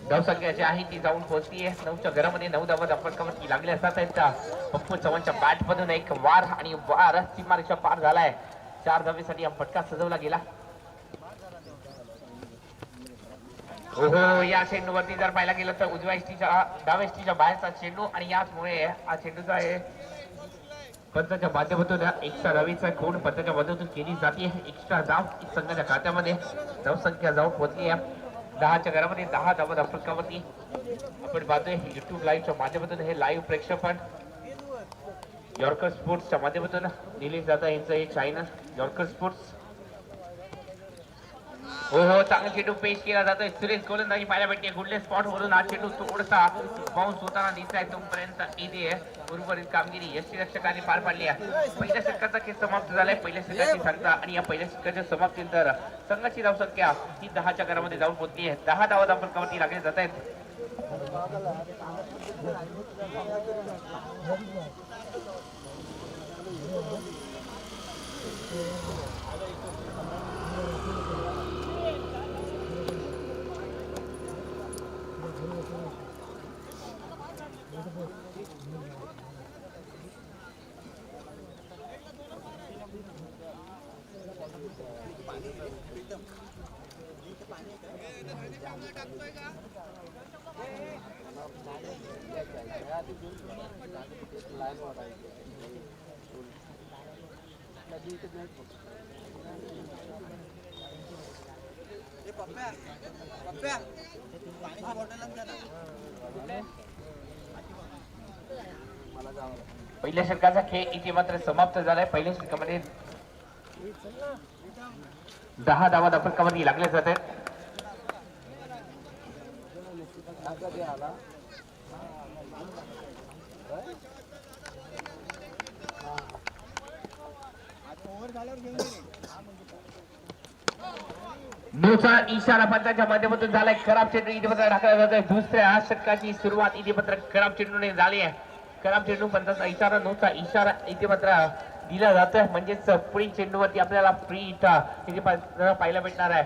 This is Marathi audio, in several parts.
धावसंख्या जी आहे ती जाऊन पोहोचली आहे 9च्या घरामध्ये 9 धावा फटकावरती लागले असतात पप्पू चव्हाणच्या बॅट मधून एक वार आणि वार सीमारेषा पार झालाय 4 धावेसाठी हा फटका सजवला गेला. हो या चेंडूवरती जर पाहायला गेलं तर उजव्या एसटीच्या डाव्या एसटीच्या बाहेरचा चेंडू आणि याचमुळे हा चेंडूचा आहे पंचाच्या माध्यमातून एक्स्ट्रा धावेचा खूण पंचाच्या माध्यमातून केली जाते. एक्स्ट्रा धाव संघाच्या खात्यामध्ये धावसंख्या जाऊन पोहोचली आहे 10च्या घरामध्ये 10 धावा फटकावरती. आपण पाहतोय युट्यूब लाईव्हच्या माध्यमातून हे लाईव्ह प्रेक्षेपण यॉर्कर स्पोर्ट्सच्या माध्यमातून दिले जात आहे. यांचं हे चॅनल यॉर्कर स्पोर्ट्स. हो हो चांगला चेंडू पेश केला जातोय. सुरेश गोलंदाजी पाहायला भेटते. गुडले स्पॉट वरून हा चेंडू थोडासा बाउन्स होताना दिसत आहे. तोपर्यंत इथे उर्वरित कामगिरी यष्टीरक्षकांनी पार पाडली आहे. पहिल्या षटकाचा खेळ समाप्त झालाय. पहिल्या षटकाची सांगता आणि या पहिल्या षटकाच्या समाप्तीनंतर संघाची धावसंख्या ही 10च्या घरामध्ये जाऊन पोहोचली आहे. 10 धावा फटकावरती लागले जात आहेत. पहिल्या षटकाचा खेळ इथे मात्र समाप्त झालाय. पहिल्या षटकामध्ये 10 धावा फटकावरती लागले जात आहेत. नोचा इशारा पंचाच्या माध्यमातून झालाय. खराब चेंडू इथे मात्र टाकला जातोय. दुसऱ्या षटकाची सुरुवात इथे मात्र खराब चेंडूने झाली आहे. खराब चेंडू पंचाचा इशारा नोचा इशारा इथे मात्र दिला जातोय. म्हणजेच पुढील चेंडूवरती आपल्याला फ्री इथे पाहायला भेटणार आहे.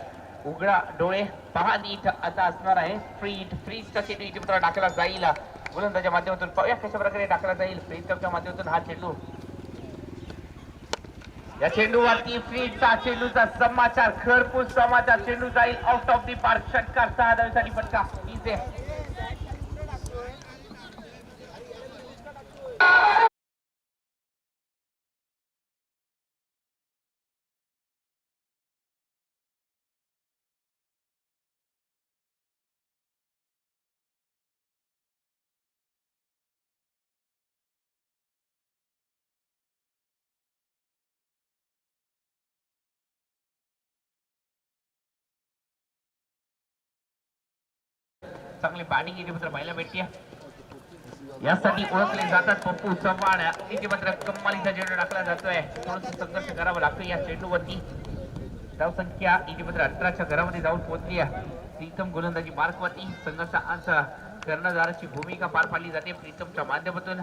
उघडा डोळे पहा नीट आता असणार आहे. फ्रीजचा चेंडू इथे मात्र टाकला जाईल. गोलंदाजाच्या माध्यमातून पाहूया कशा प्रकारे टाकला जाईल. फ्रीजच्या माध्यमातून हा चेंडू या चेंडूवरती फ्रीजचा चेंडूचा समाचार खरपूस समाचार. चेंडू जाईल आउट ऑफ दी पार्क. षटकार 6 धावेसाठी फटका इथे. चांगली बॅटिंग इथे मात्र पाहायला भेटते. यासाठी ओळखले जातात पप्पू चव्हाण. इथे मात्र कमालीचा चेंडू टाकला जातोय. थोडंसं संघर्ष करावा लागतो या चेंडूवरती. धावसंख्या इथे मात्र 18च्या घरामध्ये जाऊन पोहोचली आहे. प्रीतम गोलंदाजी मार्कवरती संघर्षाचा कर्णधाराची भूमिका पार पाडली जाते. प्रीतमच्या माध्यमातून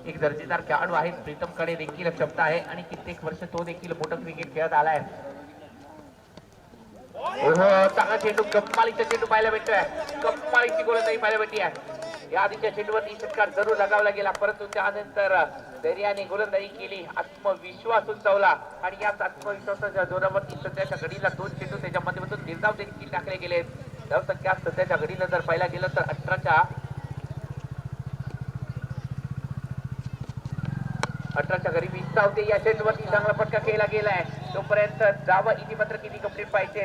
एक दर्जेदार खेळाडू आहे. प्रीतमकडे देखील क्षमता आहे आणि कित्येक वर्ष तो देखील मोठं क्रिकेट खेळत आलाय. चांगला चेंडू कप्पालीचा चेंडू पाहायला भेटतोय. कप्पालीची गोलंदाजी पाहायला भेटली आहे. या आधीच्या चेंडूवरती षटकार जरूर लगावला गेला परंतु त्यानंतर धैर्याने गोलंदाजी केली. आत्मविश्वास उंचावला आणि याच आत्मविश्वासाच्या जोरावरती सध्याच्या घडीला 2 चेंडू त्याच्या माध्यमातून निर्धाव देखील टाकले गेले. धावसंख्या सध्याच्या घडीला जर पाहायला गेलं तर 18च्या घरी 20 धावते. या चेंडूवरती चांगला फटका केला गेलाय. तोपर्यंत धावा इथे मात्र किती कंप्लीट पाहिजे.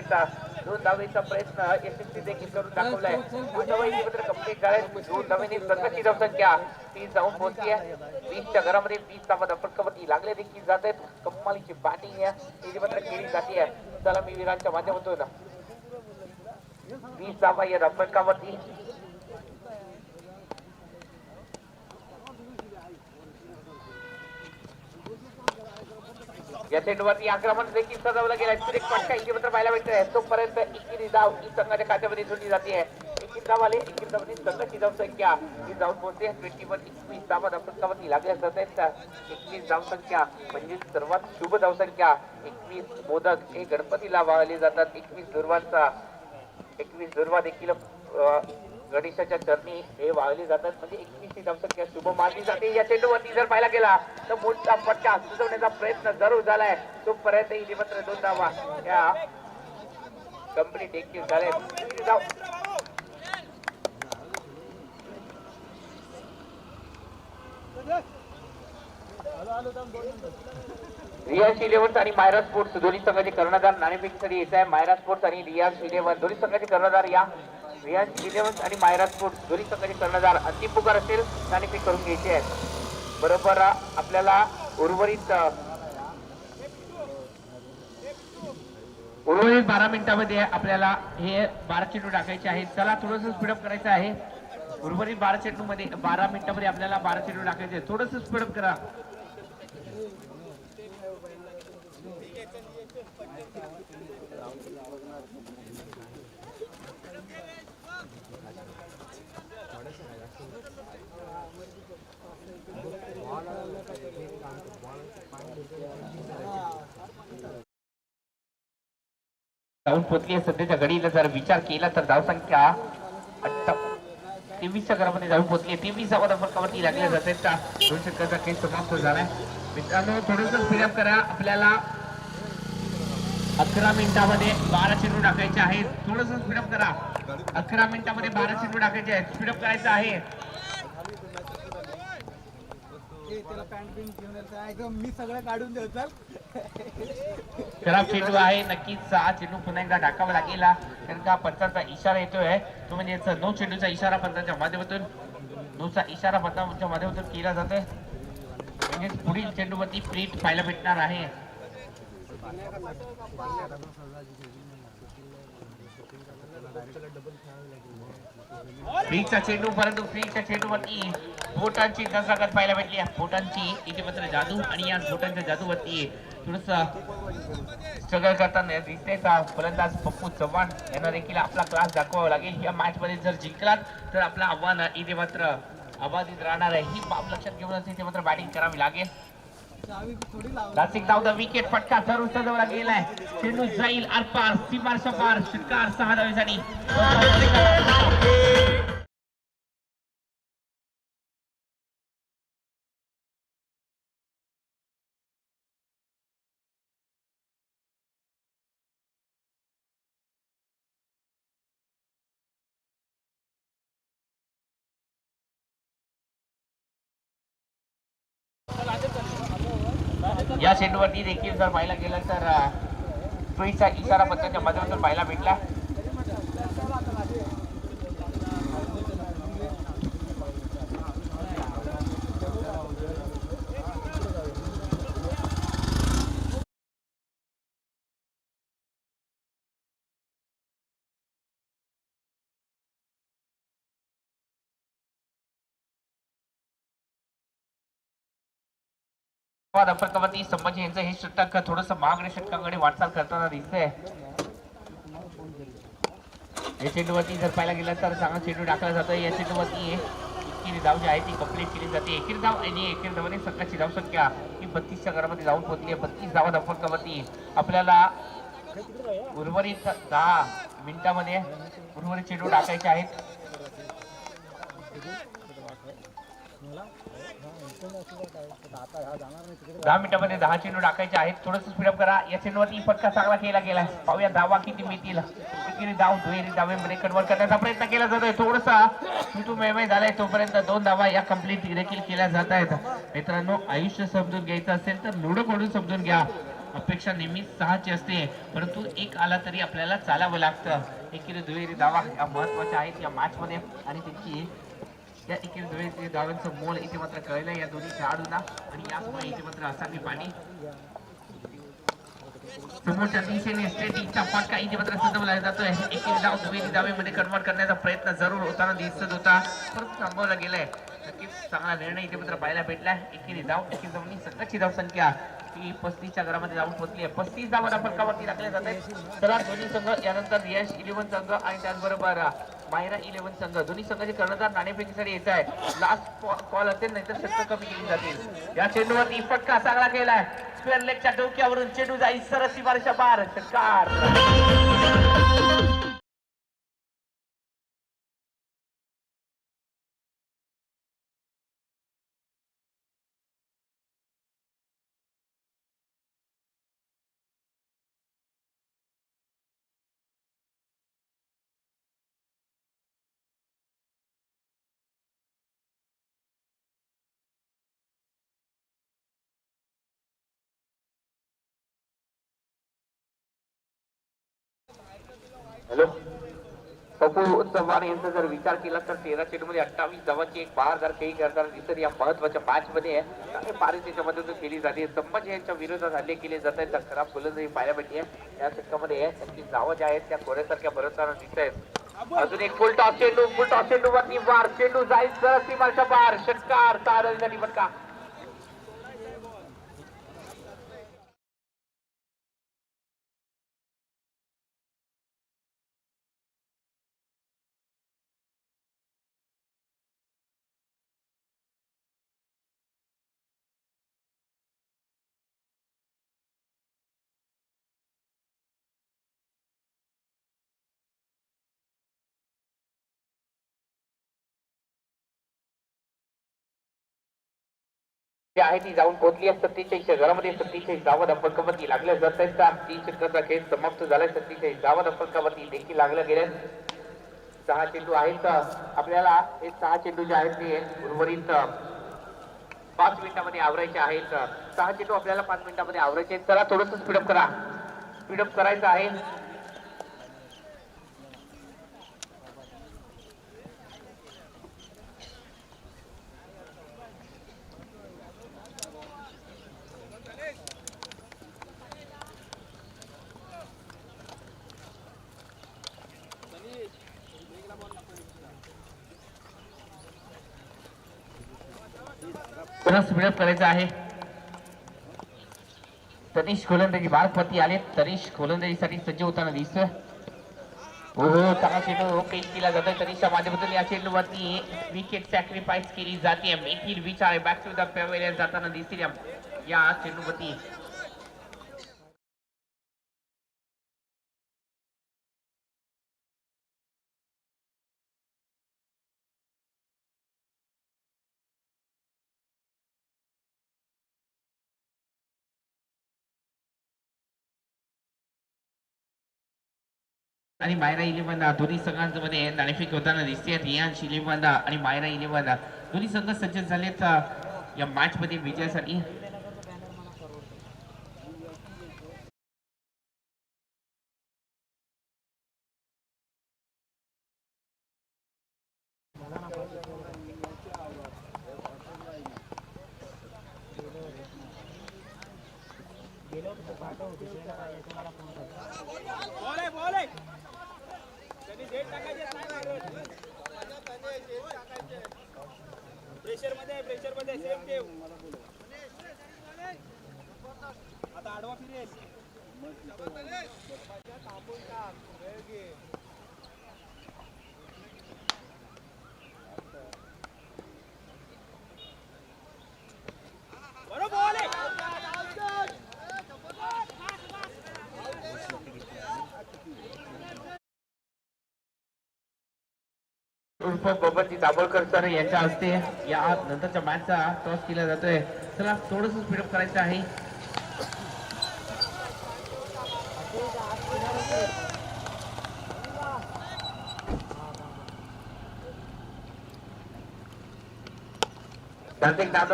2 धावेचा प्रयत्न यशस्वी देखील करून दाखवलाय. 2 धावा इथे मात्र कंप्लीट झाल्या. 2 धावेने संघाची धावसंख्या 30 जाऊन पोहोचली आहे. 20च्या घरामध्ये 20 धावा फटकावरती लागले देखील जात आहेत. कमालीची बॅटिंग इथे मात्र केली जाते. सलामी वीरांच्या माध्यमातून 20 धावा या फटकावरती. या चेंडूवरती आक्रमण देखील सजवलं गेलं. फटका इथे मात्र पाहायला भेटतोय. तोपर्यंत 21 धाव ही संघाच्या खात्यामध्ये जोडली जाते. 21 धाव आले. 21 धावांनी संघाची धावसंख्या ही जाऊन पोहोचते. 21 धावा फटकावरती लागल्या जात आहेत. 21 धावसंख्या म्हणजे सर्वात शुभ धावसंख्या. 21 मोदक हे गणपतीला वाळले जातात. 21 दुर्वांचा 21 दुर्वा देखील गणेशाच्या चरणी हे वाळले जातात म्हणजे 21 धावसंख्या शुभ मानली जाते. या चेंडूवरती जर पाहायला गेला तर मोठा फटका सुचवण्याचा प्रयत्न जरूर झालाय. तोपर्यंत ही मात्र 2 धावा या कंप्लीट देखील झाले. रियाज इलेव्हन आणि मायरा स्पोर्ट्स दोन्ही संघाचे कर्णधार नाणेफेकीसाठी येत आहे. मायरा स्पोर्ट्स आणि रियाज इलेव्हन दोन्ही संघाचे कर्णधार या रियाज इलेव्हन आणि मायरा स्पोर्ट्स दोन्ही संघाचे कर्णधार अंतिम पुकार असेल नाणेफेक करून घ्यायचे आहेत. बरोबर आपल्याला उर्वरित 12 मिनिटांमध्ये आपल्याला हे 12 चेंडू टाकायचे आहेत. चला थोडंसं स्पीडअप करायचं आहे. उर्वरित 12 चेंडूमध्ये 12 मिनिटांमध्ये आपल्याला 12 चेंडू टाकायचे. थोडंसं स्पीडअप करा. धावून पोचली सध्याच्या घडीला जर विचार केला तर धावसंख्या 23च्या घरामध्ये धावून पोचली. 23 फरकावरती लागल्या जाते. दोन षटकाचा खेळ समाप्त झालाय. मित्रांनो थोडंसं स्पीडअप करा. आपल्याला 11 मिनिटांमध्ये 12 चेंडू टाकायचे आहेत. थोडंसं स्पीडअप करा. 11 मिनिटांमध्ये 12 चेंडू टाकायचे आहेत. स्पीडअप करायचं आहे. मी सगळं काढून देऊ. खराब चेंडू आहे. नक्कीच हा चेंडू पुन्हा एकदा टाकावा लागेल कारण का पंचांचा इशारा येतोय. तो म्हणजे 9 चेंडूचा इशारा पंचांच्या माध्यमातून 9चा इशारा पंचांच्या माध्यमातून केला जातोय. म्हणजे पुढील चेंडूवरती प्लेट पाहायला भेटणार आहे. फ्रीचा चेंडू परंतु फ्रीच्या चेंडूवरती बोटांची दसागत पाहायला भेटली. बोटांची इथे मात्र जादू आणि या बोटांच्या जादूवरती थोडस स्ट्रगल करताना दिसते. फलंदाज पप्पू चव्हाण यांना देखील आपला क्लास दाखवावा लागेल. या मॅच मध्ये जर जिंकलात तर आपलं आव्हान इथे मात्र अबाधित राहणार आहे. ही बाब लक्षात घेऊनच इथे मात्र बॅटिंग करावी लागेल. नासिक धाव विकेट फटका जरूर सजवला गेलाय. चेंडू जाईल आरपार सीमारच्या पार. षटकार 6 धावेसाठी. या चेंडूवरती देखील जर पाहायला गेलं तर स्ट्रीटचा इशारा पद्धतीच्या माध्यमातून पाहायला भेटला. फरकावरती संभाजी यांचं हे षटक थोडस महागडे षटकाकडे वाटचाल करताना दिसतंय. या चेंडूवरती जर पाहायला गेलं तर चांगला चेंडू टाकला जातोय. या चेंडूवरती एकेरी धाव जी आहे ती कंप्लीट केली जाते. एकेरी धाव आणि एकेरी धावाने संघाची धावसंख्या ही 32च्या घरामध्ये धावून पोहोचली आहे. 32 धावा फरकावरती आपल्याला उर्वरित 10 मिनिटांमध्ये उर्वरित चेंडू टाकायचे आहेत. 10 मिनिटांमध्ये 10 चेंडू टाकायचे आहेत. थोडंसं स्पीडअप करा. या चेंडूवरती फटका चांगला केला गेलाय. पाहूया धावा किती मिळतील. एकेरी धाव दुहेरी धावेमध्ये कन्वर्ट करण्याचा प्रयत्न केला जातोय. थोडासा मेमय झालाय. तोपर्यंत 2 धावा या कंप्लीट देखील केल्या जात आहेत. मित्रांनो आयुष्य समजून घ्यायचं असेल तर लुडो कडून समजून घ्या. अपेक्षा नेहमीच 6ची असते परंतु एक आला तरी आपल्याला चालावं लागतं. एकेरी दुहेरी धावा या महत्वाच्या आहेत या मॅच मध्ये आणि त्यांची या एकेरी दुहेरी धावांचं मोल इथे मात्र कळलं या दोन्ही खेळाडूंना आणि यामुळे इथे मात्र असावी पाणी समोरच्या दिशेने स्टेटिंगचा फटका इथे मात्र सजवला जातोय. एकेरी धाव दुहेरी धावेमध्ये कन्वर्ट करण्याचा प्रयत्न जरूर होताना दिसत होता परंतु थांबवला गेलाय. नक्कीच चांगला निर्णय इथे मात्र पाहायला भेटलाय. एकेरी धाव एकेरी धावनी संघाची धावसंख्या ही 35च्या घरामध्ये जाऊन पोहोचली आहे. 35 धावा फरकावरती टाकल्या जात आहेत. तर दोन्ही संघ यानंतर रियाज 11 संघ आणि त्याचबरोबर मायरा 11 संघ दोन्ही संघाचे कर्णधार नाणेफेकीसाठी येत आहे. लास्ट कॉल असेल नाहीतर षटक कमी केली जातील. या चेंडूवरती फटका चांगला केलाय. स्क्वेअर लेगच्या डोक्यावरून चेंडू जाईल सरळ सीमारेषा पार. षटकार हॅलो पप्पू चव्हाण यांचा जर विचार केला तर 13 चेंडूमध्ये 28 धावांची एक बहारदार खेळी करताना दिसत या महत्वाच्या मॅच मध्ये पारितेच्या मदतीतून केली जाते. संभाजी यांच्या विरोधात हल्ले केले जात आहेत. खराब गोलंदाजी पाहायला भेटते या षटकामध्ये त्यांची धावा ज्या आहेत त्या कोऱ्यासारख्या भरवताना दिसत आहेत. अजून एक फुल टॉस चेंडू वरती वार चेंडू जायचं सीमाच्या पार षटकार तारलसाठी फटका. जे आहे ती जाऊन पोहोचली आहे 47 घरामध्ये 47 धावा धपकावरती लागल्या जात आहेत. 3 षटकाचा खेळ समाप्त झालाय. 47 धावा धपकावरती देखील लागल्या गेल्या. 6 चेंडू आहेत आपल्याला. हे 6 चेंडू जे आहेत ते उर्वरित 5 मिनिटांमध्ये आवरायचे आहेत. 6 चेंडू आपल्याला 5 मिनिटांमध्ये आवरायचे आहेत. चला थोडंसं स्पीडअप करा. स्पीडअप करायचं आहे. स्पीडअप करायचं आहे. तनिष गोलंदाजी बारपती आले. तनिष गोलंदाजीसाठी सज्ज होताना दिसतोय. हो चांगला चेंडू पेश केला जातोय तनिषच्या माध्यमातून. या चेंडूवरती विकेट सॅक्रिफाईस केली जाते. मेथील विचार बॅक टू द पॅव्हेलियन जाताना दिसतील या चेंडूवरती. आणि मायरा इलेव्हन दोन्ही संघांमध्ये नाणेफेक होताना दिसते. रियान्स इलेव्हन आणि मायरा इलेव्हन दोन्ही संघ सज्ज झालेत या मॅच मध्ये विजयासाठी. प्रेशर मध्ये सेम ठेव. आता आडवा फिरेल. उर्फ बबनजी दाभोळकर सर यांच्या हस्ते या नंतरच्या मॅचचा टॉस केला जातोय. चला थोडंसं स्पीडअप करायचं आहे.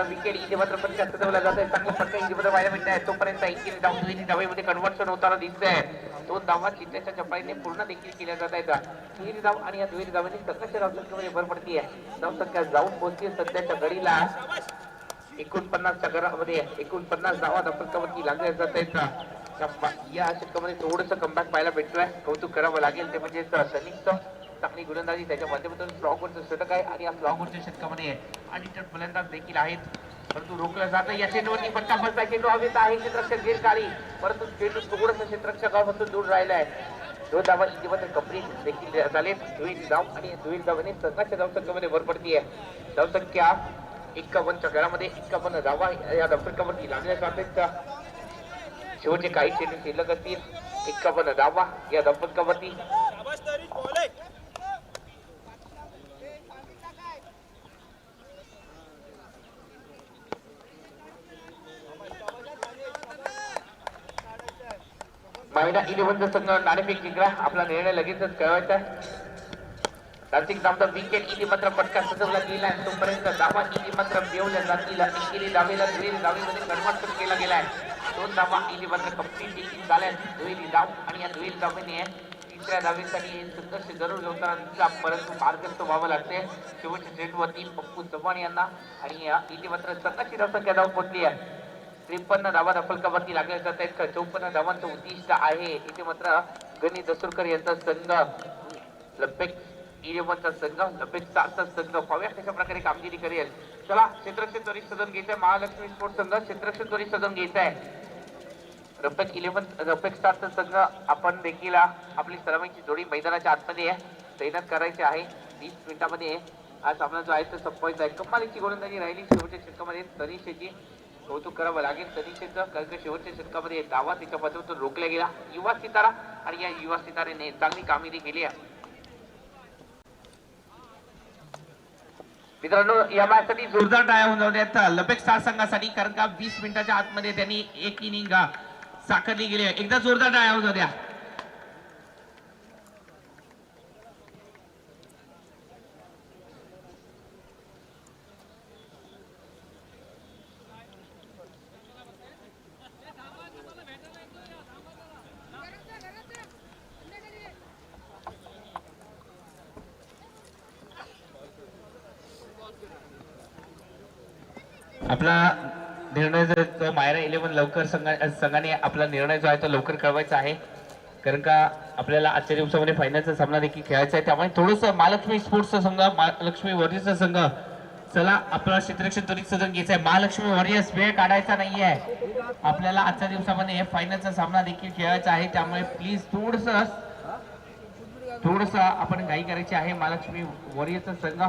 विकेट इथे मात्र पण सजवला जात आहे. चांगला फटका इथे मात्र व्हायला मिळत आहे. तोपर्यंत एकेरी डावीमध्ये कन्व्हर्शन होताना दिसतंय. 2 धावा चित्त्याच्या चपाईने पूर्ण देखील केल्या जात आहेत. दुहेरी धाव आणि या दुहेरी धावांनी संघर्ष धावसंख्येमध्ये भर पडते. धावसंख्या जाऊन पोहोचली सध्याच्या घडीला 49च्या घरामध्ये 49 धावा धपकावरती लागल्या जात आहेत. या षटकामध्ये थोडंसं कमबॅक पाहायला भेटतोय. कौतुक करावं लागेल ते म्हणजे सनिकचं चांगली गोलंदाजी त्याच्या माध्यमातून स्लॉगवरचं षटक आहे. आणि या स्लॉगवरच्या षटकामध्ये अडीटर फलंदाज देखील आहेत. परंतु रोखलं जातं. या चेंडूवरती फटका बसला. चेंडू हवेत आहे. क्षेत्ररक्षक घेर काढी परंतु चेंडू थोडंसं क्षेत्ररक्षकापासून दूर राहिला आहे. 2 धावा इथे कंप्लीट देखील झाले. दुहेरी धाव आणि दुहेरी धावाने संघाच्या धावसंख्येमध्ये भर पडतीये. धावसंख्या 51च्या घरामध्ये 51 धावा या धावसंख्येवरती लागल्या जातात. शेवटचे काही चेंडू शिल्लक असतील. 51 धावा या धावसंख्येवरती. मायरा इलेव्हनचा संघ नाणेफेक जिंकला. आपला निर्णय लगेचच कळवायचा आहे. नाशिक नामदा विकेट इथे मात्र फटका सजवला गेला आहे. तोपर्यंत धावा इथे मात्र मिळवल्या जातील. एकेरी धावेला दुहेरी धावेमध्ये कन्व्हर्ट केला गेला आहे. 2 धावा इथे मात्र कंप्लीट देखील झाल्या. दुहेरी धाव आणि या दुहेरी धावेने तिसऱ्या धावेसाठी संघर्ष जरूर होता परंतु मार्गस्थ व्हावं लागते शेवटच्या चेंडूवरती पप्पू चव्हाण यांना आणि इथे मात्र संघाची धावसंख्या धाव पोहोचली आहे 53 धावा फलकावरती लागल्या जात आहेत 54 धावांचं उद्दिष्ट आहे इथे मात्र गणेश दसुरकर यांचा संघ लपेक 11चा संघ लपेक 7चा संघ पाहूया कशा प्रकारे कामगिरी करेल चला क्षेत्ररक्षण त्वरित सदन घ्यायचंय महालक्ष्मी स्पोर्ट्स संघ क्षेत्ररक्षण त्वरित सदन घ्यायचंय रपेक 7चा संघ आपण देखील आपली सलामीची जोडी मैदानाच्या आतमध्ये तैनात करायची आहे 20 मिनिटांमध्ये हा सामना जो आहे तो संपवायचा आहे कमालीची गोलंदाजी राहिली शेवटच्या षटकामध्ये तनिषेची कौतुक करावं लागेल तनिषेचं कारण शेवटच्या षटकामध्ये डावा तिच्या बाजूतून रोखला गेला युवा सितारा आणि या युवा सितारेने चांगली कामगिरी केली आहे मित्रांनो या मॅचसाठी जोरदार टाळ्या होऊन जाऊ द्यात लपेक स्टार संघासाठी कारण का 20 मिनिटाच्या आतमध्ये त्यांनी एक इनिंग साकारली गेली आहे एकदा जोरदार टाळ्या होऊन जाऊ द्या आपला निर्णय जो मायरा 11 लवकर संघाने आपला निर्णय जो आहे तो लवकर कळवायचा आहे कारण का आपल्याला आजच्या दिवसामध्ये फायनलचा सामना देखील खेळायचा आहे त्यामुळे थोडस महालक्ष्मी स्पोर्ट्सचा संघ महालक्ष्मी वॉरियर्सचा संघ चला आपला क्षेत्ररक्षण त्वरित सदन घ्यायचा आहे महालक्ष्मी वॉरियर्स वेळ काढायचा नाहीये आपल्याला आजच्या दिवसामध्ये फायनलचा सामना देखील खेळायचा आहे त्यामुळे प्लीज थोडस आपण घाई करायची आहे महालक्ष्मी वॉरियर्सचा संघ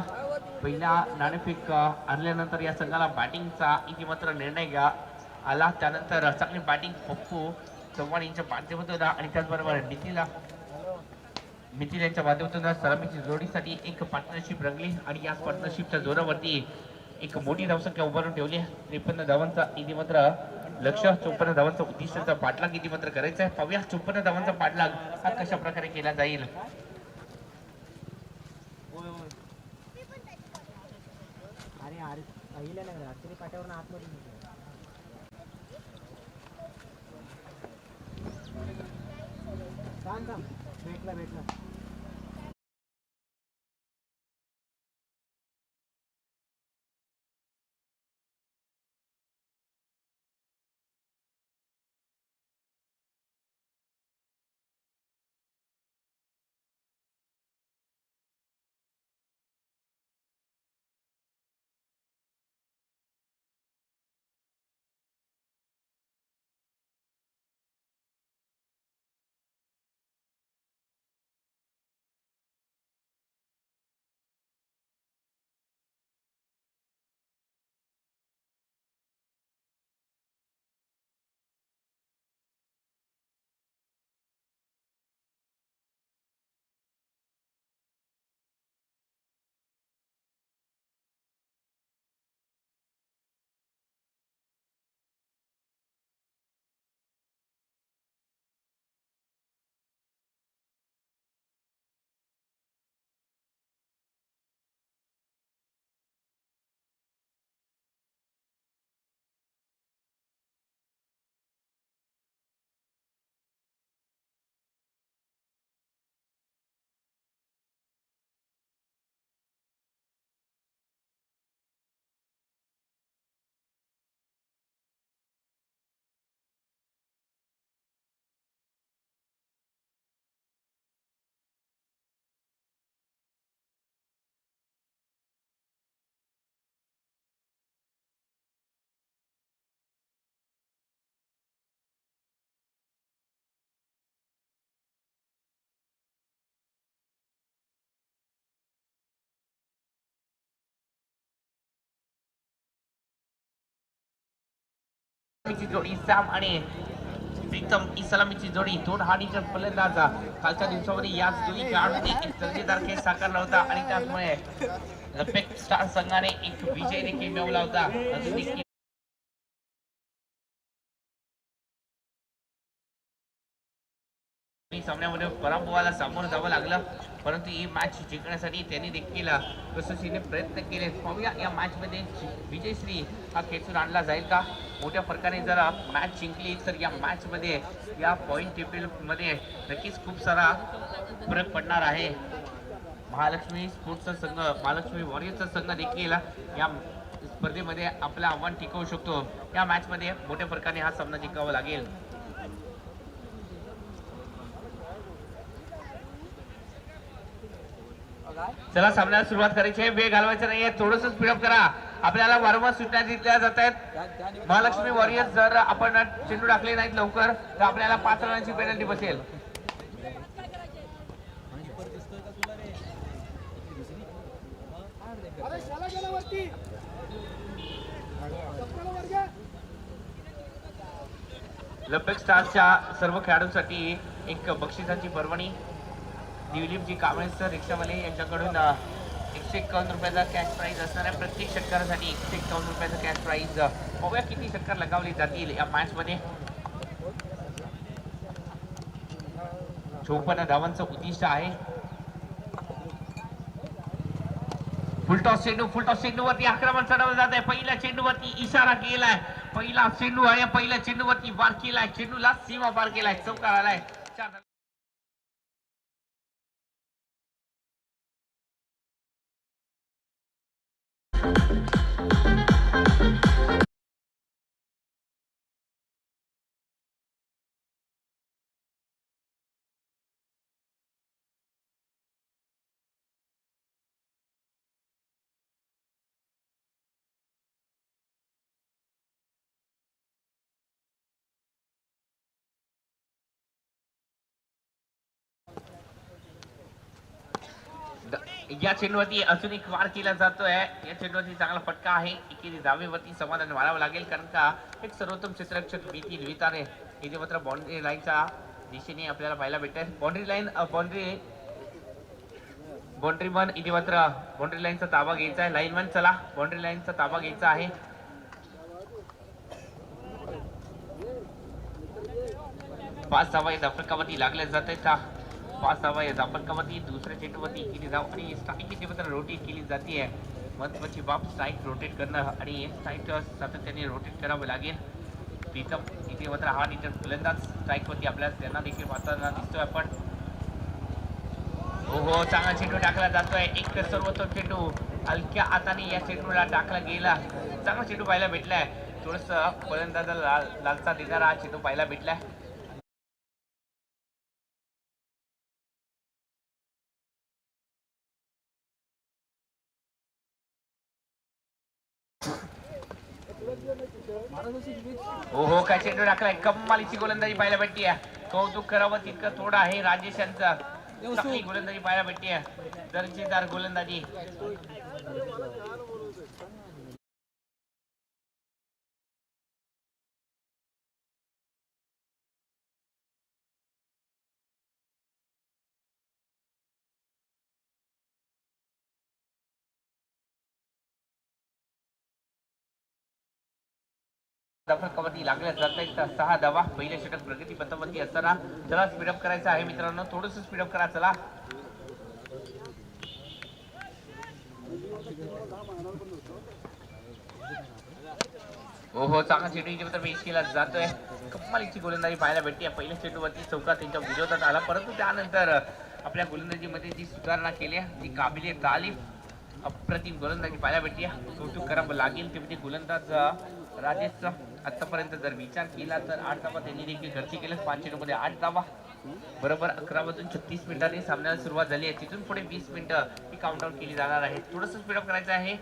पहिला नाणेफेक आणल्यानंतर या संघाला बॅटिंगचा इथे मात्र निर्णय घ्या आला त्यानंतर चांगली बॅटिंग पप्पू चव्हाण यांच्या माध्यमातून आणि त्याचबरोबर मिथिल यांच्या माध्यमातून सलामीची जोडीसाठी एक पार्टनरशिप रंगली आणि याच पार्टनरशिपच्या जोरावरती एक मोठी धावसंख्या उभारून ठेवली 53 धावांचा इथे मात्र लक्ष 54 धावांचा उद्दिष्टाचा पाठलाग इथे मात्र करायचा आहे पाहूया 54 धावांचा पाठलाग हा कशा प्रकारे केला जाईल पाट्यावर आतमध्ये भेटला जोडी सॅम आणि प्रीतम इस्लामीची जोडी 2 हाडीच्या फलंदाज कालच्या दिवसामध्ये याच जोडी खेळाडूंनी एक दर्जेदार खेळ साकारला होता आणि त्यामुळे लपेक स्टार संघाने एक विजय देखील मिळवला होता अजून देखील सामन्यामध्ये पराभवाला सामोरं जावं लागलं परंतु ही मॅच जिंकण्यासाठी त्यांनी देखील कसोशीने प्रयत्न केले पाहूया या मॅच मध्ये विजयश्री हा खेचून आणला जाईल का मोठ्या फरकाने जर मॅच जिंकली तर या मॅच मध्ये या पॉइंट टेबल मध्ये नक्कीच खूप सारा फरक पडणार आहे. महालक्ष्मी स्पोर्ट्सचा संघ, महालक्ष्मी वॉरियर्सचा संघ देखील या स्पर्धेमध्ये आपलं आव्हान टिकवू शकतो. या मॅच मध्ये मोठ्या फरकाने हा सामना जिंकावा लागेल. चला सामन्याला सुरुवात करायची आहे. वेळ घालवायचा नाहीये, थोडंसं स्पीडअप करा. आपल्याला वारंवार सूचना दिल्या जात आहेत. महालक्ष्मी वॉरियर्स जर आपण चेंडू टाकले नाहीत लवकर तर आपल्याला 5 रनांची पेनल्टी बसेल. लपेक स्टार्सच्या सर्व खेळाडूंसाठी एक बक्षिसाची पर्वणी. दिलीपजी कांबळे सर रिक्षावाले यांच्याकडून 151 रुपयाचा कॅश प्राईज असणाऱ्या प्रत्येक षटकारासाठी 151 रुपयाचा कॅश प्राईज. बघूया किती षटकार लगावले जातील या मॅच मध्ये. 54 धावांचं उद्दिष्ट आहे. फुलटॉस चेंडू वरती आक्रमण चढवलं जात आहे. पहिल्या चेंडूवरती इशारा केलाय. पहिला चेंडू आहे, पहिल्या चेंडूवरती वार केलाय. चेंडूला सीमा पार केलाय, चौकार आलाय. या चेंडूवरती अजून एक वार केला जातोय. या चेंडूवरती चांगला फटका आहे. एकेरी धावेवरती समाधान मारावं लागेल कारण का एक सर्वोत्तम क्षेत्ररक्षक भीती निर्विताने इथे मात्र बाउंड्री लाईनच्या दिशेने आपल्याला पाहायला भेटते. बाउंड्री वन इथे मात्र बाउंड्री लाईनचा ताबा घ्यायचा आहे. लाईन वन चला बाउंड्री लाईनचा ताबा घ्यायचा आहे. पाच धावा या फटकावरती लागल्या जात आहेत. 5 धावा या फटकावरती दुसऱ्या चेंडूवरती केली धाव आणि स्ट्राईक इथे मात्र रोटेट केली जाते. महत्वाची बाब स्ट्राईक रोटेट करणं आणि स्ट्राईक सातत्याने रोटेट करावं लागेल. प्रीतम इथे मात्र हा नीट फलंदाज स्ट्राईक वरती आपल्याला त्यांना देखील पाहताना दिसतोय आपण. हो चांगला चेंडू टाकला जातोय. एक सर्वोत्तम चेंडू हलक्या हाताने या चेंडूला टाकला गेला. चांगला चेंडू पाहायला भेटलाय. थोडस फलंदाजाला लालसा देणारा हा चेंडू पाहायला भेटलाय. हो काय चेंडू टाकलाय. कमालीची गोलंदाजी पाहायला भेटतीये. कौतुक करावं तितकं थोडं आहे. राजेश यांचा चांगली गोलंदाजी पाहायला भेटतीये. दर्जेदार गोलंदाजी. कबड्डी लागल्या जात आहेत. 6 धावा पहिल्या षटक प्रगती पथावरती असताना चला स्पीडअप करायचं आहे मित्रांनो. थोडस स्पीडअप करा चला. हो चांगला चेंडू इथे बेस केला जातोय. कमालीची गोलंदाजी पाहायला भेटते. पहिल्या चेंडूवरती चौकार त्यांच्या विरोधात आला परंतु त्यानंतर आपल्या गोलंदाजीमध्ये जी सुधारणा केली जी काबिलियत तालीम अप्रतिम गोलंदाजी पाहायला भेटते. कौतुक करावं लागेल. ते म्हणजे गोलंदाज राजेशचा आतापर्यंत जर विचार केला तर 8 धावा त्यांनी देखील खर्ची केले. 5 चेंडूमध्ये 8 धावा. बरोबर 11 वाजून 36 मिनिटांनी सामन्याला सुरुवात झाली आहे. तिथून पुढे 20 मिनिटं ही काउंटडाऊन केली जाणार आहे. थोडंसं स्पीडअप करायचं आहे.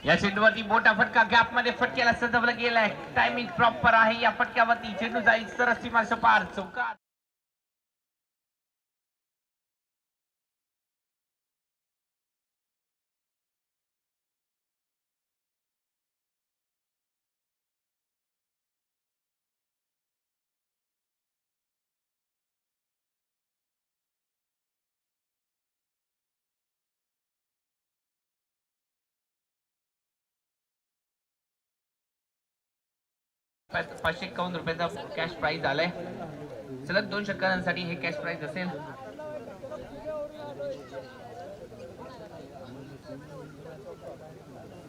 या चेंडूवरती मोठा फटका गॅप मध्ये फटक्याला सजवलं गेलाय. टायमिंग प्रॉपर आहे या फटक्यावरती. चेंडू जाईल सरस सीमाच्या पार चौकार. ₹551 कॅश प्राइज आलाय. सलग 2 षटकारांसाठी हे कॅश प्राइज असेल.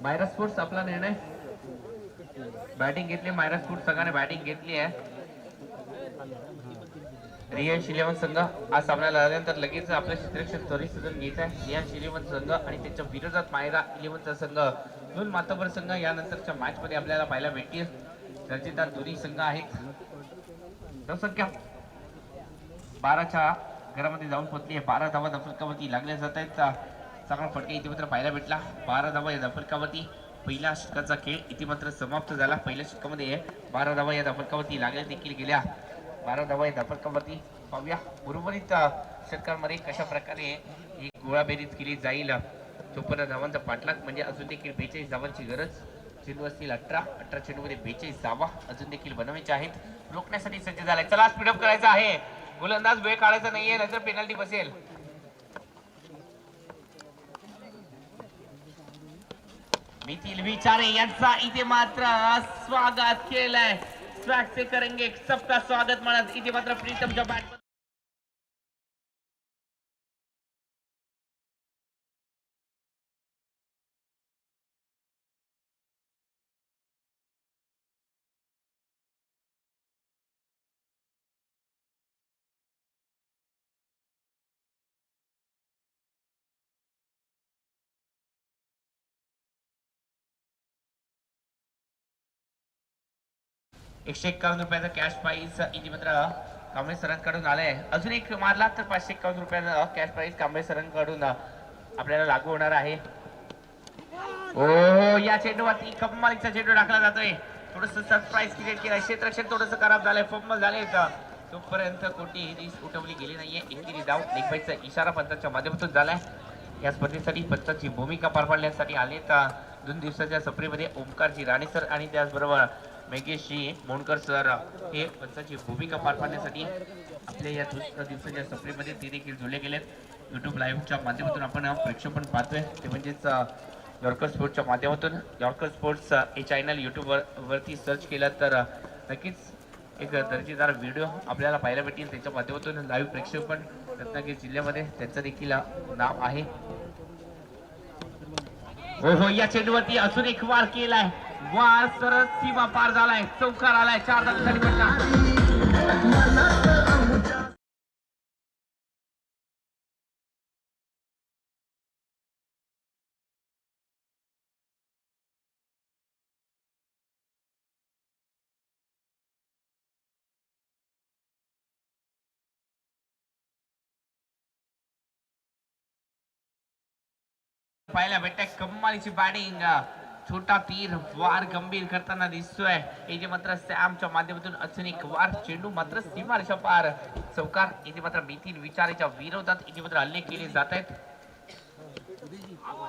मायरा स्पोर्ट्स आपला निर्णय. बॅटिंग घेतली मायरा स्पोर्ट्स संघाने बॅटिंग घेतली आहे. रियांश इलेव्हन संघ आज सामन्याला आल्यानंतर लगेच आपलं क्षेत्ररक्षण त्वरित सदन घेत आहे. रियांश इलेव्हन संघ आणि त्यांच्या विरोधात मायरा इलेव्हनचा संघ, दोन मातबर संघ यानंतरच्या मॅच मध्ये आपल्याला पाहायला भेटतील. दर्जेदार दोन्ही संघ आहेत. धावसंख्या 12च्या घरामध्ये जाऊन पोहोचली आहे. 12 धावा फलकावरती लागल्या जात आहेत. चांगला फटका इथे मात्र पाहायला भेटला. 12 धावा या फलकावरती. पहिल्या षटकाचा खेळ इथे मात्र समाप्त झाला. पहिल्या षटकामध्ये 12 धावा या फलकावरती लागल्या देखील गेल्या. 12 धावा या फलकावरती. पाहूया उर्वरित षटकांमध्ये कशा प्रकारे ही गोळाबेरीज केली जाईल. 54 धावांचा पाठलाग म्हणजे अजून देखील 42 धावांची गरज. चेंडू असतील 18 चेंडूमध्ये 42 धावा अजून देखील बनवायच्या आहेत. रोखण्यासाठी सज्ज झालाय. चला स्पीडअप करायचा आहे. गोलंदाज वेळ काढायचा नाहीये, नाहीतर पेनल्टी बसेल. मिथिल विचारे यांचा इथे मात्र स्वागत केलंय. स्वॅग से करेंगे सबका स्वागत म्हणत इथे मात्र प्रीतमच्या बॅट ₹151 कॅश प्राइज इथे मात्र कांबळे सरांकडून आलाय. अजून एक मारला तर ₹551 कॅश प्राइज कांबळे सरांकडून आपल्याला लागू होणार आहे. ओ या चेंडूवरती कमालीचा चेंडू टाकला जातोय. थोडस सरप्राईज क्रिएट केलाय. क्षेत्ररक्षण थोडंसं खराब झालंय. फंबल झाले. तोपर्यंत कोणतीही रिस्क उठवली गेली नाहीये. एकेरी डाव लेगबाईचा इशारा पंचांच्या माध्यमातून झालाय. या स्पर्धेसाठी पंचांची भूमिका पार पाडण्यासाठी आले. 2 दिवसाच्या सफरीमध्ये ओमकारजी राणे सर आणि त्याचबरोबर मेघेशजी मोणकर सर हे पंचांची भूमिका पार पाडण्यासाठी आपल्या या 2 दिवसाच्या सफरीमध्ये ते देखील जोडले गेलेत. युट्यूब लाईव्हच्या माध्यमातून आपण प्रक्षेपण पाहतोय ते म्हणजेच यॉर्कर स्पोर्ट्सच्या माध्यमातून. यॉर्कर स्पोर्ट्स हे चॅनल यूट्यूब वरती सर्च केलं तर नक्कीच एक दर्जेदार व्हिडिओ आपल्याला पाहायला भेटेल. त्याच्या माध्यमातून लाईव्ह प्रक्षेपण रत्नागिरी जिल्ह्यामध्ये त्यांचं देखील नाव आहे. हो या चेंडूवरती अजून एक वार केलाय. वार सरळ सीमा पार झालाय. चौकार आलाय. 4 धावांसाठी पडला. पाहायला भेटतंय कमालीची बॅटिंग. छोटा तीर वार गंभीर करताना दिसतोय. इथे मात्र सॅमच्या माध्यमातून अजून एक वार. चेंडू मात्र सीमारेषा पार. चौकार. इथे मात्र मिथिल विचारेच्या विरोधात इथे मात्र हल्ले केले जात आहेत.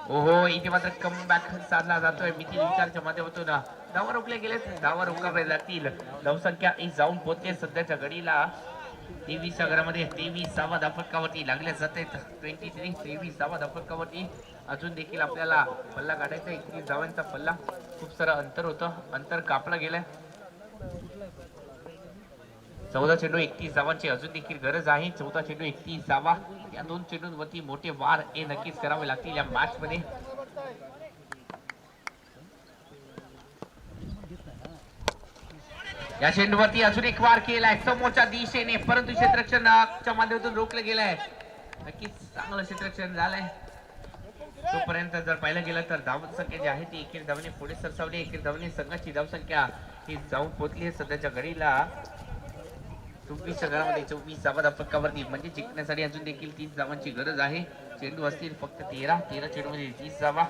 ओहो इथे मात्र कमबॅक साधला जातोय. मिथिल विचारच्या माध्यमातून धावा रोखले गेलेत. धावा रोखावे लागतील. धावसंख्या जाऊन पोहोचते सध्याच्या घडीला 23च्या घरामध्ये 23 धावफटकावरती लागल्या जात आहेत. 23 धावफटकावरती अजून देखील आपल्याला पल्ला काढायचा. 21 धावांचा पल्ला. खूप सारं अंतर होतं. अंतर कापलं गेलंय. 14 चेंडू 31 धावांची अजून देखील गरज आहे. 14 चेंडू 31 धावा. या 2 चेंडूंवरती मोठे वार हे नक्कीच करावे लागतील या मॅच मध्ये. या चेंडूवरती अजून एक वार केलाय समोरच्या दिशेने, परंतु क्षेत्ररक्षणाच्या माध्यमातून रोखलं गेलंय. नक्कीच चांगलं क्षेत्ररक्षण झालंय. तोपर्यंत जर पाहिलं गेलं तर धावसंख्या जी आहे ती 1 धावाने पुढे सरसावली. 1 धावाने संघाची धावसंख्या ही जाऊन पोहोचली आहे सध्याच्या घडीला 24च्या घरामध्ये 24 धावा फटकावरती. म्हणजे जिंकण्यासाठी अजून देखील 30 धावांची गरज आहे. चेंडू असतील फक्त 13 चेंडूमध्ये 30 धावा.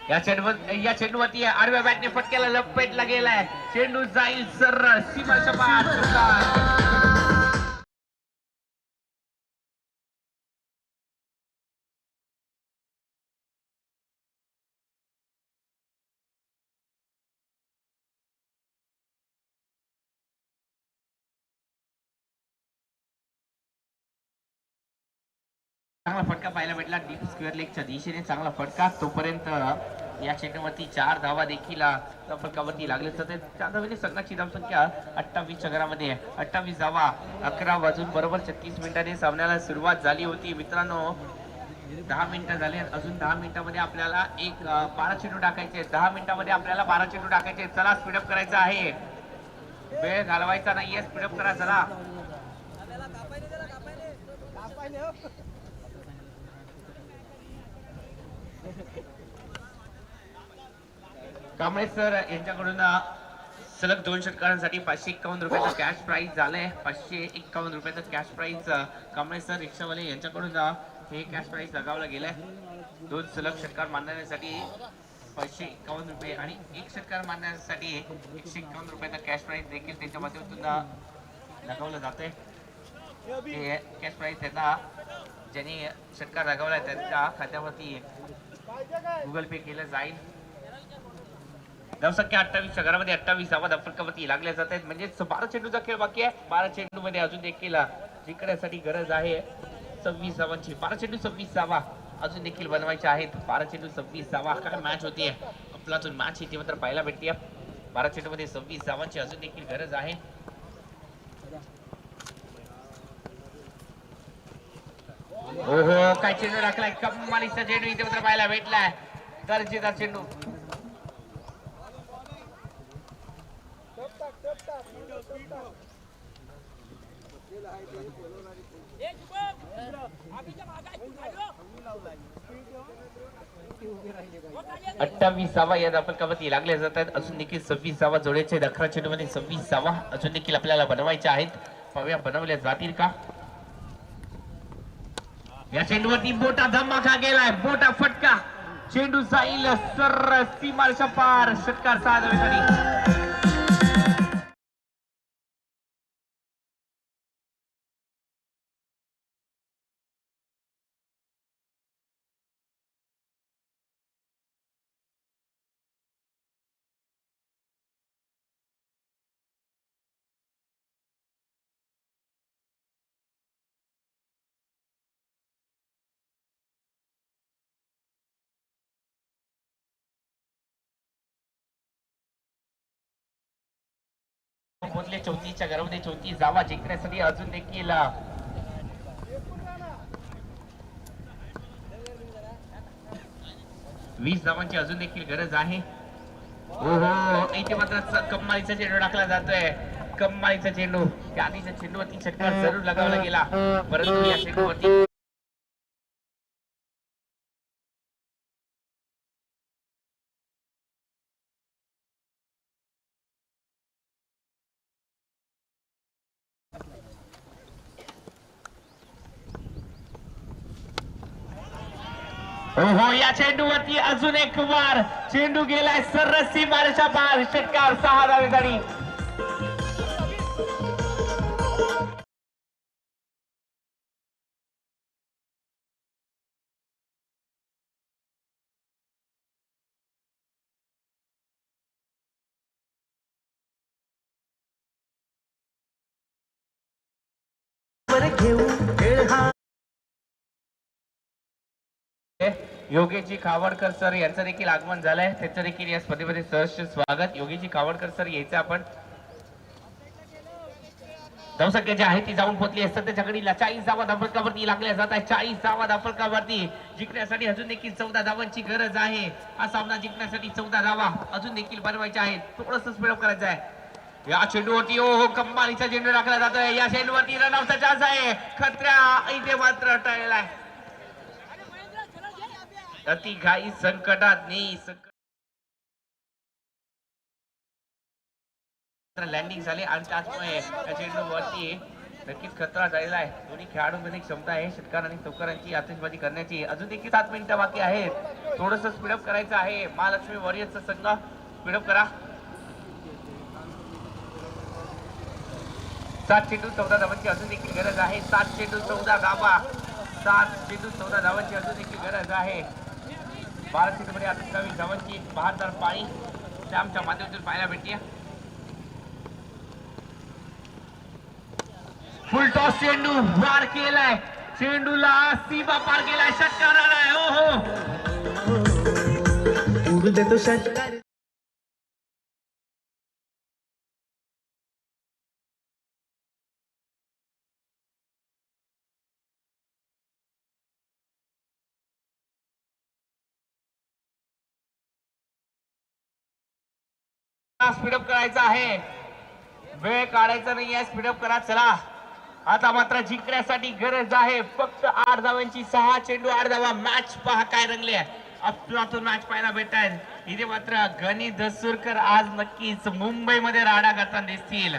या चेंडूवरती आडव्या बॅटने फटक्याला लपेटला गेलाय. चेंडू जाईल सरळ सीमाच्या बाहेर. चांगला फटका पाहायला भेटला डीप स्क्वेअर लेगच्या दिशेने. चांगला फटका. तोपर्यंत या चेंडूवरती 4 धावा देखील फलकावरती लागले जाते. त्या धावेने संघाची धावसंख्या 28 च्या घरामध्ये आहे. 28 धावा 11 वाजून बरोबर 36 मिनिटांनी सामन्याला सुरुवात झाली होती. मित्रांनो 10 मिनिटं झाले, अजून 10 मिनिटांमध्ये आपल्याला 12 चेंडू टाकायचे. 10 मिनिटांमध्ये आपल्याला 12 चेंडू टाकायचे. चला स्पीडअप करायचा आहे, वेळ घालवायचा नाहीये, स्पीडअप करा चला. कांबळे सर यांच्याकडून सलग 2 षटकारांसाठी 551 रुपयाचं कॅश प्राइज झालंय. 551 रुपयाचं कॅश प्राइज कांबळे सर रिक्षावाले यांच्याकडून हे कॅश प्राइज लगावलं गेलंय. 2 सलग षटकार मानण्यासाठी 551 रुपये आणि 1 षटकार मानण्यासाठी 151 रुपयाचा कॅश प्राइज देखील त्यांच्या माध्यमातून लगावलं जातंय. हे कॅश प्राइज त्यांना ज्यांनी षटकार लगावलाय त्यांच्या खात्यावरती गुगल पे केलं जाईल. धावसंख्या 28 च्या घरामध्ये 28 धावा फलकावरती लागल्या जात आहेत. म्हणजे 12 चेंडूचा खेळ बाकी आहे. 12 चेंडू मध्ये अजून देखील जिंकण्यासाठी गरज आहे 26 धावांची. 12 चेंडू 26 धावा अजून देखील बनवायच्या आहेत. 12 चेंडू 26 धावा. काय मॅच होतीये, अफलातून मॅच इथे मात्र पाहायला भेटते. 12 चेंडू मध्ये 26 धावांची अजून देखील गरज आहे. हो काय चेंडू टाकलाय, कमालीचा चेंडू इथे मात्र पाहायला भेटलाय. दर्जेदार चेंडू. अठ्ठावीस धावा या फलकावरती लागल्या जात आहेत. अजून देखील 26 धावा जोडायचे. 11 चेंडू मध्ये 26 धावा अजून देखील आपल्याला बनवायच्या आहेत. पाहूया बनवल्या जातील का. या चेंडूवरती मोठा धमाका गेलाय, मोठा फटका. चेंडू जाईल सर सीमारेषा पार. षटकार 6 धावेसाठी. पोहोचले 34 च्या घरामध्ये. 34 धावा जिंकण्यासाठी अजून देखील 20 धावांची अजून देखील गरज आहे. हो इथे मात्र कम्मालीचा चेंडू टाकला जातोय. कम्मालीचा चेंडू. त्या आधीच्या चेंडूवरती षटकार जरूर लगावला गेला, परंतु या चेंडूवरती हो या चेंडूवरती अजून एक वार. चेंडू गेलाय सरस सीमारेषा पार. षटकार 6 धावेसाठी. योगेशजी खावडकर सर यांचं देखील आगमन झालंय. त्यांचं देखील या स्पर्धेमध्ये सहर्ष स्वागत. योगेशजी खावडकर सर यायचं आपण. धावसंख्या जी आहे ती जाऊन पोहोचली असतात त्याच्याकडे 40 धावा धावफलकावरती लागल्या जात आहे. 40 धावा धावफलकावरती जिंकण्यासाठी अजून देखील 14 धावांची गरज आहे. हा सामना जिंकण्यासाठी 14 धावा अजून देखील बनवायच्या आहेत. थोडंसं स्पीडअप करायचं आहे. या चेंडूवरती हो कमालीचा चेंडू टाकला जातोय. या चेंडूवरती रनआउटचा चान्स आहे. खतऱ्या इथे मात्र टळला आहे. अति घाई संकटात नाही. लँडिंग झाले आणि त्याचमुळे या चेंडूवरती नक्कीच खतरा झालेला आहे. दोन्ही खेळाडूंमध्ये क्षमता आहे षटकार आणि चौकारांची आतिषबाजी करण्याची. अजून देखील 7 मिनिटं बाकी आहेत. थोडंसं स्पीडअप करायचं आहे. महालक्ष्मी वॉरियर्सचा संघ स्पीडअप करा. 7 चेंडू 14 धावांची अजून देखील गरज आहे. 7 चेंडू 14 धावा. 7 चेंडू 14 धावांची अजून देखील गरज आहे. 12 चेंडूमध्ये 28 धावांची बहादर पाळी आमच्या माध्यमातून पाहायला भेटते. फुल टॉस चेंडू वार केलाय. चेंडूला सीमा पार केलाय. षटकार आलाय. हो फुल देतो षटकार स्पीडअप करायचा आहे, वेळ काढायचा नाहीये, स्पीडअप करा. चला आता मात्र जिंकण्यासाठी गरज आहे फक्त 8 धावांची. 6 चेंडू 8 धावा. मॅच पहा काय रंगले, अफलातून मॅच पाहायला भेटतात. इथे मात्र गणी दसूरकर आज नक्कीच मुंबईमध्ये राडा करताना दिसतील.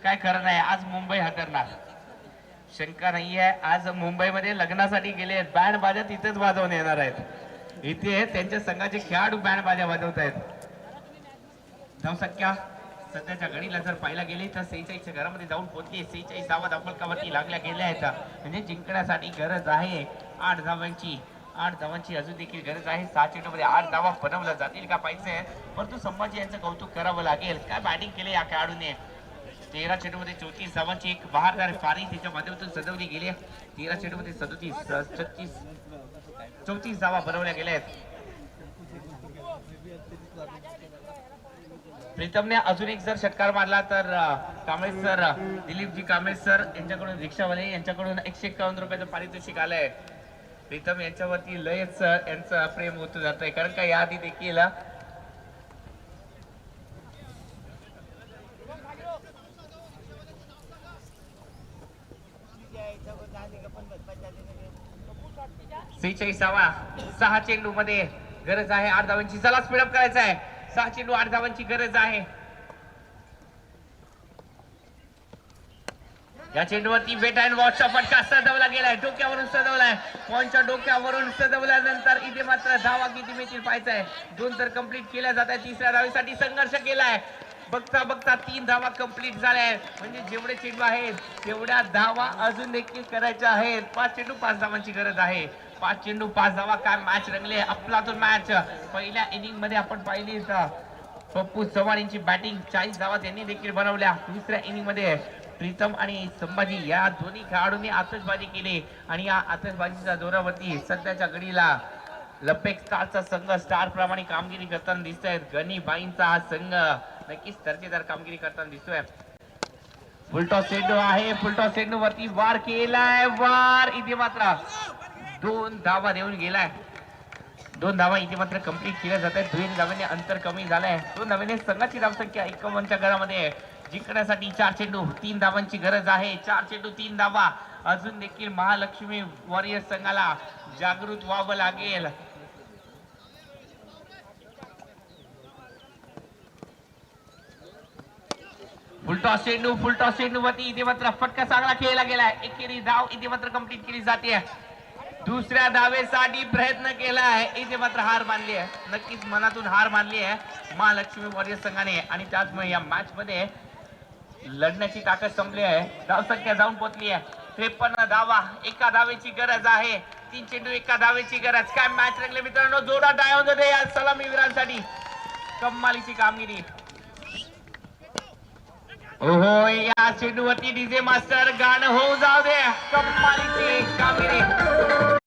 काय खरं नाही, आज मुंबई हातरणार, शंका नाहीये. आज मुंबईमध्ये लग्नासाठी गेले आहेत, बँड बाजा तिथेच वाजवून येणार आहेत. इथे त्यांच्या संघाचे खेळाडू बँड बाजा वाजवत आहेत. धावसंख्या सध्याच्या घडीला जर पाहायला गेले तर 46च्या घरामध्ये जाऊन पोहोचली. 46 धावा धावफलकावरती लागल्या गेल्या आहेत. म्हणजे जिंकण्यासाठी गरज आहे 8 धावांची. 8 धावांची अजून देखील गरज आहे. 6 चेंडूमध्ये 8 धावा बनवल्या जातील का पाहिजे, परंतु संभाजी यांचं कौतुक करावं लागेल. काय बॅटिंग केले या खेळाडूने. 13 चेंडूमध्ये 34 धावांची एक बहारदार पारी त्याच्या माध्यमातून सजवली गेली. 13 चेंडूमध्ये 34 धावा बनवल्या गेल्या आहेत. प्रीतमने अजून एक जर षटकार मारला तर कांबळे सर, दिलीपजी कांबळे सर यांच्याकडून, रिक्षावाले यांच्याकडून 151 रुपयाचं पारितोषिक आलंय. प्रीतम यांच्यावरती लयच यांचं प्रेम होत जात आहे, कारण का याआधी देखील सेहेचाळीसावा. 6 चेंडू मध्ये गरज आहे 8 धावांची. चला स्पीडअप करायचा आहे. 6 चेंडू 8 धावांची गरज आहे. या चेंडूवरती वेट अँड वॉचचा फटका सजवला गेलाय, डोक्यावरून सजवलाय. पॉईंटच्या डोक्यावरून सजवल्यानंतर इथे मात्र धावा किती मिळतील पाहायचंय. 2 तर कंप्लीट केल्या जात आहे. 3ऱ्या धावेसाठी संघर्ष केलाय. बघता बघता 3 धावा कंप्लीट झाल्या आहेत. म्हणजे जेवढे चेंडू आहेत तेवढ्या धावा अजून देखील करायच्या आहेत. 5 चेंडू 5 धावांची गरज आहे. 5 चेंडू 5 धावा. काय मॅच रंगले, अफलातून मॅच. पहिल्या इनिंग मध्ये आपण पाहिली पप्पू चव्हाण यांची बॅटिंग, 40 धावा त्यांनी देखील बनवल्या. दुसऱ्या इनिंग मध्ये प्रीतम आणि संभाजी या दोन्ही खेळाडूंनी आतषबाजी केली आणि या आतषबाजीच्या जोरावरती सध्याच्या घडीला लपेक्स स्टारचा संघ स्टार प्रमाणे कामगिरी करताना दिसतोय. गणीबाईंचा हा संघ नक्कीच दर्जेदार कामगिरी करताना दिसतोय. फुलटॉस चेंडू आहे, फुलटॉस चेंडू वरती वार केलाय, वार इथे मात्र 2 धावा देऊन गेलाय. 2 धावा इथे मात्र कंप्लीट केल्या जात आहेत. 2 धावांनी अंतर कमी झालंय. 2 धावांनी संघाची धावसंख्या 51च्या घरामध्ये. जिंकण्यासाठी 4 चेंडू 3 धावांची गरज आहे. 4 चेंडू 3 धावा. अजून देखील महालक्ष्मी वॉरियर संघाला जागृत व्हावं लागेल. फुलटॉस चेंडू वरती इथे मात्र फटका चांगला खेळला गेलाय. एकेरी धाव इथे मात्र कंप्लीट केली जाते. दुसऱ्या धावेसाठी प्रयत्न केलाय, इथे मात्र हार मानली आहे. नक्कीच मनातून हार मानली आहे महालक्ष्मी वॉरियर संघाने आणि त्याचमुळे या मॅच मध्ये लढण्याची ताकद संपली आहे. धावसंख्या जाऊन पोहोचली आहे 53 धावा. 1 धावेची गरज आहे. 3 चेंडू 1 धावेची गरज. काय मॅच रंगले मित्रांनो. जोरात टाळ्या होते या सलामी वीरांसाठी. कमालीची कामगिरी. ओहो, या चेंडूवरती डीजे मास्टर गाणं होऊ जाऊ दे. कमालीची कामगिरी.